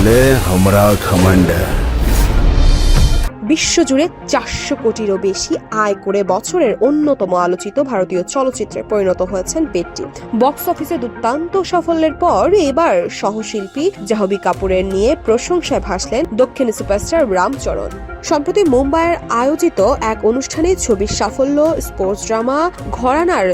ले हमरा घमंड है। বিশ্বজুড়ে 400 কোটিরও বেশি আয় করে বছরের অন্যতম আলোচিত ভারতীয় চলচ্চিত্রে পরিণত হয়েছেন বেট্টি। বক্স অফিসে দুর্দান্ত সাফল্যের পর এবার সহশিল্পী জাহ্নবী কাপুরের নিয়ে প্রশংসায় ভাসলেন দক্ষিণী সুপারস্টার রামচরণ। সম্প্রতি মুম্বাইয়ের আয়োজিত এক অনুষ্ঠানে ছবির সাফল্য, স্পোর্টস ড্রামা, ঘরানার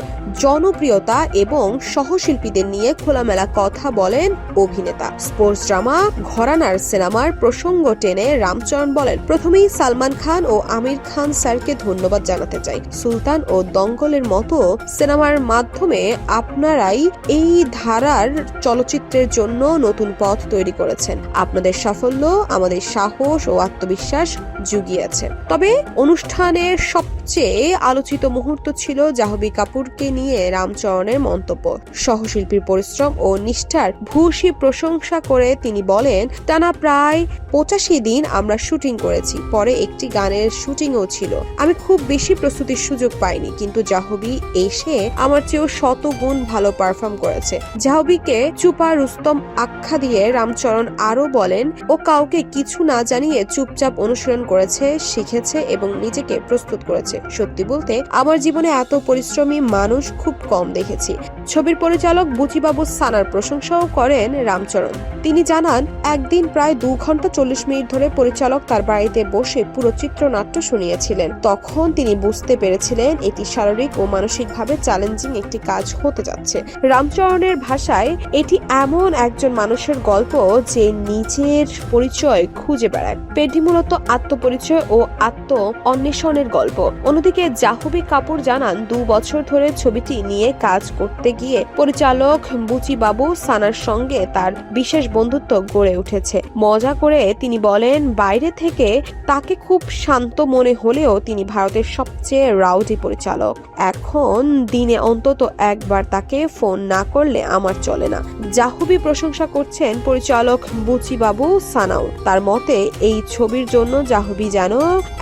জনপ্রিয়তা এবং সহশিল্পীদের নিয়ে খোলামেলা কথা বলেন অভিনেতা। স্পোর্টস ড্রামা ঘরানার সিনেমার প্রসঙ্গ টেনে রামচরণ বলেন, প্রথমেই সালমান খান ও আমির খান স্যারকে ধন্যবাদ জানাতে চাই। সুলতান ও দঙ্গলের মতো সিনেমার মাধ্যমে আপনারাই এই ধারার চলচ্চিত্রের জন্য নতুন পথ তৈরি করেছেন। আপনাদের সাফল্য আমাদের সাহস ও আত্মবিশ্বাস জুগিয়েছে। তবে অনুষ্ঠানের সবচেয়ে আলোচিত মুহূর্ত ছিল জাহ্নবী কাপুরকে নিয়ে রামচরণের মন্তব্য। সহশিল্পীর পরিশ্রম ও নিষ্ঠার ভূয়সী প্রশংসা করে তিনি বলেন, টানা প্রায় 85 দিন আমরা শুটিং করেছি, পরে একটি গানের শুটিংও ছিল। আমি খুব বেশি প্রস্তুতির সুযোগ পাইনি, কিন্তু জাহ্নবী এসে আমার চেয়েও 100 গুণ ভালো পারফর্ম করেছে। জাহ্নবীকে চুপা রুস্তম আখ্যা দিয়ে রামচরণ আরো বলেন, ও কাউকে কিছু না জানিয়ে চুপচাপ অনুসরণ করেছে, শিখেছে এবং নিজেকে প্রস্তুত করেছে। সত্যি বলতে আমার জীবনে এত পরিশ্রমী মানুষ খুব কম দেখেছি। ছবির পরিচালক বুচিবাবু সানার প্রশংসাও করেন রামচরণ। তিনি জানান, একদিন প্রায় 2 ঘন্টা 40 মিনিট ধরে পরিচালক তার বাড়িতে বসে পুরো চিত্রনাট্য শুনিয়েছিলেন। তখন তিনি বুঝতে পেরেছিলেন এটি শারীরিক ও মানসিকভাবে চ্যালেঞ্জিং একটি কাজ হতে যাচ্ছে। রামচরণের ভাষায়, এটি এমন একজন মানুষের গল্প যে নিজের পরিচয় খুঁজে বেড়ায়। পেডি মূলত আত্মপরিচয় ও আত্ম অন্বেষণের গল্প। অন্যদিকে জাহ্নবী কাপুর জানান, 2 বছর ধরে ছবিটি নিয়ে কাজ করতে গিয়ে পরিচালক বুচিবাবু সানার সঙ্গে তার বিশেষ বন্ধুত্ব গড়ে উঠেছে। মজা করে তিনি বলেন, বাইরে থেকে তাকে খুব শান্ত মনে হলেও তিনি ভারতের সবচেয়ে রাউডি পরিচালক। এখন দিনে অন্তত একবার তাকে ফোন না করলে আমার চলে না। জাহ্নবী প্রশংসা করছেন পরিচালক বুচিবাবু সানাও। তার মতে, এই ছবির জন্য জাহ্নবী যেন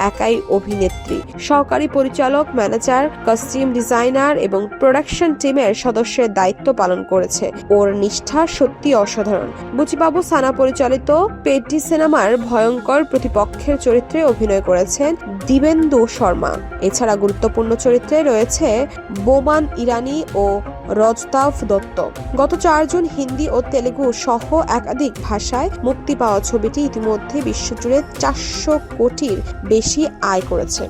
একাই অভিনেত্রী। সহকারী পরিচালক, ম্যানেজার, কস্টিউম ডিজাইনার এবং প্রোডাকশন টিমের সদস্যের দায়িত্ব পালন করেছে। ওর নিষ্ঠা সত্যি অসাধারণ। বুচিবাবু সানা পরিচালিত পেডি সিনেমার ভয়ঙ্কর প্রতিপক্ষের চরিত্রে অভিনয় করেছেন দিবেন্দু শর্মা। এছাড়া গুরুত্বপূর্ণ চরিত্রে রয়েছে বোমান ইরানি ও রজতাভ দত্ত। গত 4 জুন হিন্দি ও তেলেগু সহ একাধিক ভাষায় মুক্তি পাওয়া ছবিটি ইতিমধ্যে বিশ্বজুড়ে 400 কোটির বেশি আয় করেছে।